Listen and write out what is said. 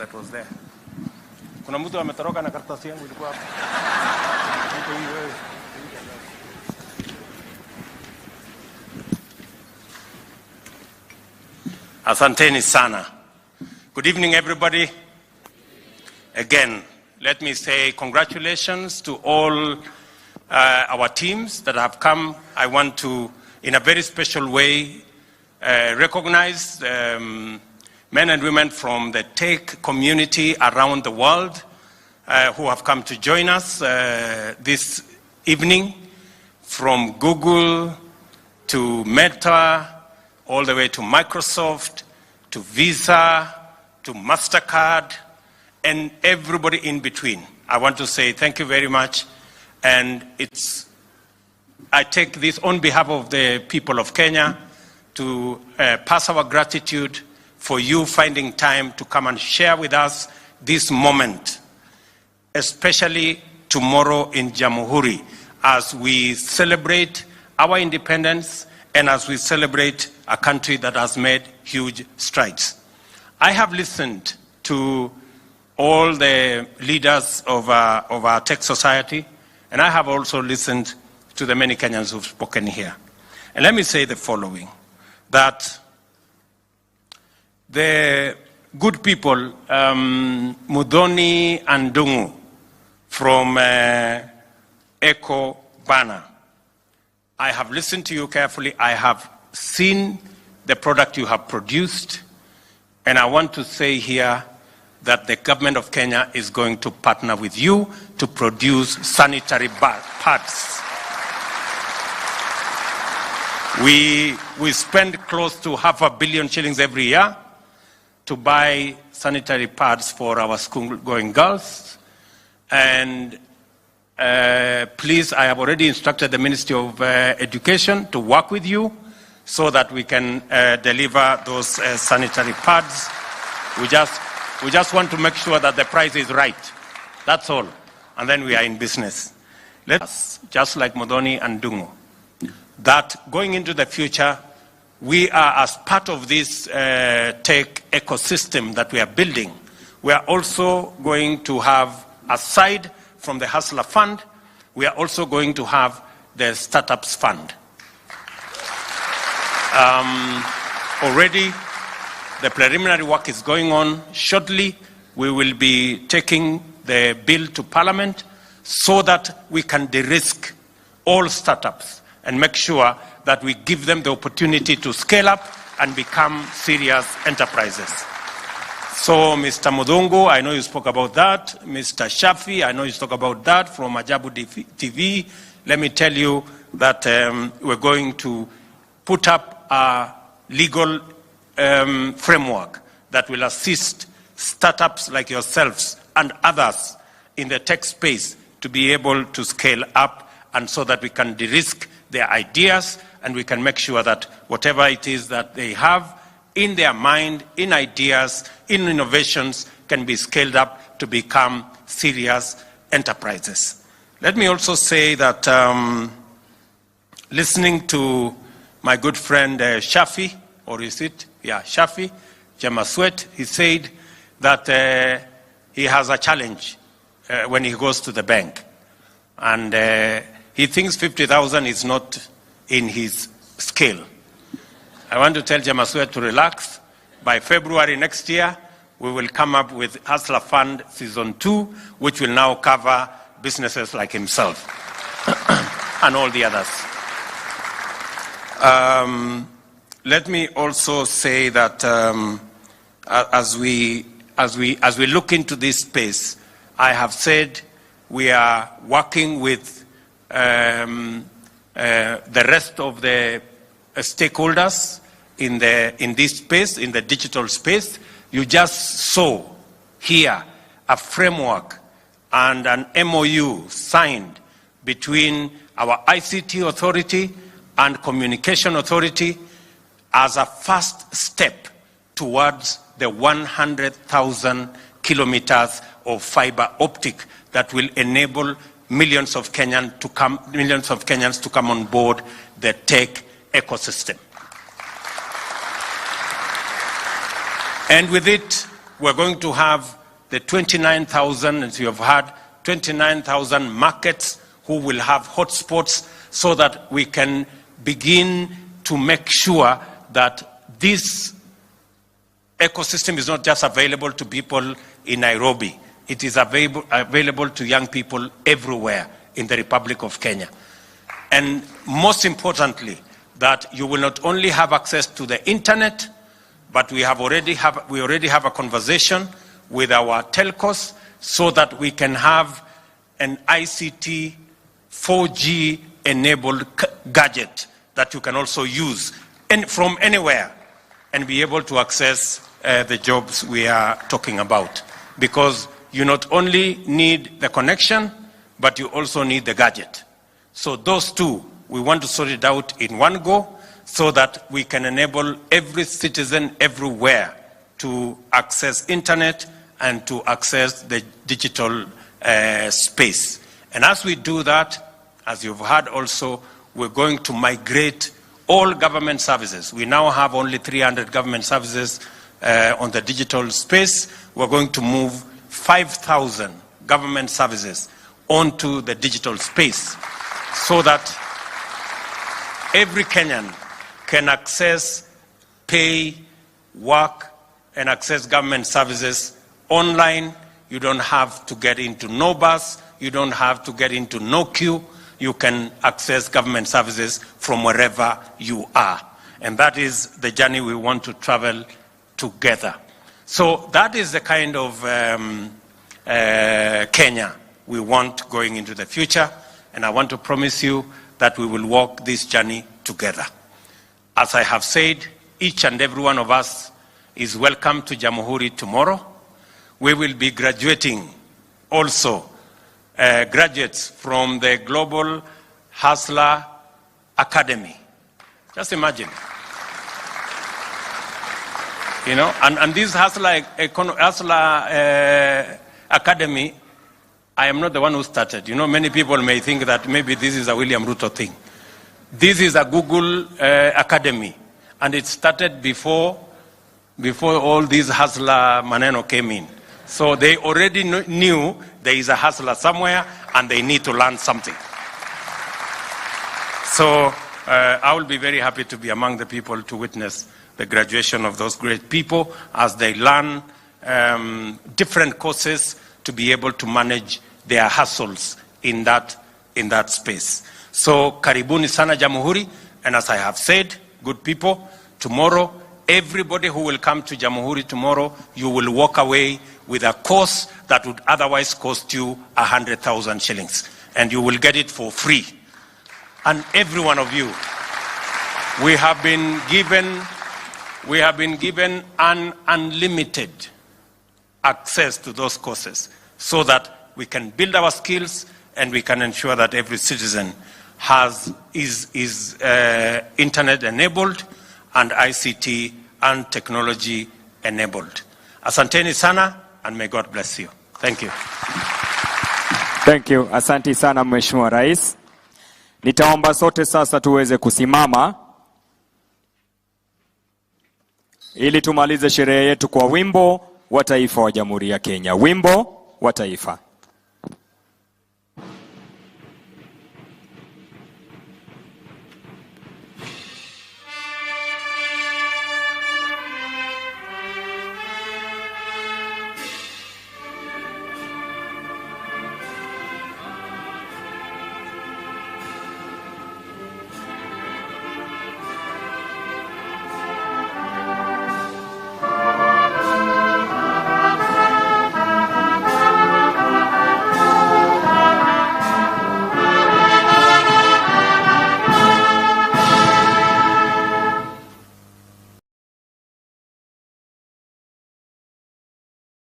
that was there. Kuna mtu ametoroka na karatasi yangu ilikuwa hapa. Asanteni sana. Good evening, everybody. Again, let me say congratulations to all our teams that have come. I want to, in a very special way, recognize men and women from the tech community around the world who have come to join us this evening, from Google to Meta, all the way to Microsoft, to Visa, to MasterCard, and everybody in between. I want to say thank you very much. And I take this on behalf of the people of Kenya to pass our gratitude for you finding time to come and share with us this moment, especially tomorrow in Jamhuru, as we celebrate our independence and as we celebrate a country that has made huge strides. I have listened to all the leaders of our tech society, and I have also listened to the many Kenyans who've spoken here. And let me say the following, that the good people, Mudhoni and Dungu from Eco Bana, I have listened to you carefully. I have seen the product you have produced, and I want to say here that the government of Kenya is going to partner with you to produce sanitary pads. We spend close to $500 million shillings every year to buy sanitary pads for our school-going girls. And please, I have already instructed the Ministry of Education to work with you so that we can deliver those sanitary pads. We just want to make sure that the price is right. That's all. And then we are in business. Let's, just like Mudhoni and Dungu, that going into the future, we are, as part of this tech ecosystem that we are building, we are also going to have, aside from the Hustler Fund, we are also going to have the Startups Fund. Already, the preliminary work is going on. Shortly, we will be taking the bill to Parliament so that we can de-risk all startups and make sure that we give them the opportunity to scale up and become serious enterprises. So, Mr. Mudhungu, I know you spoke about that. Mr. Shafi, I know you spoke about that from Ajabu TV. Let me tell you that we're going to put up a legal framework that will assist startups like yourselves and others in the tech space to be able to scale up, and so that we can de-risk their ideas and we can make sure that whatever it is that they have in their mind, in ideas, in innovations, can be scaled up to become serious enterprises. Let me also say that listening to my good friend Shafi, or is it? Yeah, Shafi, Jamaswet, he said that he has a challenge when he goes to the bank. And he thinks 50,000 is not in his scale. I want to tell Jamaswet to relax. By February next year, we will come up with Hustler Fund Season 2, which will now cover businesses like himself and all the others. Let me also say that as we look into this space, I have said we are working with the rest of the stakeholders in this space, in the digital space. You just saw here a framework and an MOU signed between our ICT authority and communication authority as a first step towards the 100,000 kilometers of fiber optic that will enable millions of Kenyans to come on board the tech ecosystem. And with it, we're going to have the 29,000, as you have heard, 29,000 markets who will have hotspots so that we can begin to make sure that this ecosystem is not just available to people in Nairobi. It is available to young people everywhere in the Republic of Kenya. And most importantly, that you will not only have access to the internet, but we already have a conversation with our telcos so that we can have an ICT 4G enabled gadget that you can also use from anywhere and be able to access the jobs we are talking about. Because you not only need the connection, but you also need the gadget. So those two, we want to sort it out in one go so that we can enable every citizen everywhere to access internet and to access the digital space. And as we do that, as you've heard also, we're going to migrate all government services. We now have only 300 government services on the digital space. We're going to move 5,000 government services onto the digital space so that every Kenyan can access, pay, work, and access government services online. You don't have to get into no bus. You don't have to get into no queue. You can access government services from wherever you are. And that is the journey we want to travel together. So that is the kind of Kenya we want going into the future. And I want to promise you that we will walk this journey together. As I have said, each and every one of us is welcome to Jamhuri tomorrow. We will be graduating also graduates from the Global Hustler Academy. Just imagine. You know, and this Hustler Academy, I am not the one who started. You know, many people may think that maybe this is a William Ruto thing. This is a Google Academy, and it started before all these Hustler Maneno came in. So they already knew there is a hustler somewhere and they need to learn something. So I will be very happy to be among the people to witness the graduation of those great people as they learn different courses to be able to manage their hustles in that space. So karibuni sana Jamhuri, and as I have said, good people, tomorrow, everybody who will come to Jamhuri tomorrow, you will walk away with a course that would otherwise cost you 100,000 shillings. And you will get it for free. And every one of you, we have been given an unlimited access to those courses so that we can build our skills and we can ensure that every citizen is internet enabled and ICT and technology enabled. Asanteni sana, and may God bless you. Thank you. Thank you. Asanti sana Mheshimiwa Rais. Nitaomba sote sasa tuweze kusimama ili tumalize sherehe yetu kwa wimbo wa taifa wa Jamhuri ya Kenya. Wimbo wa taifa.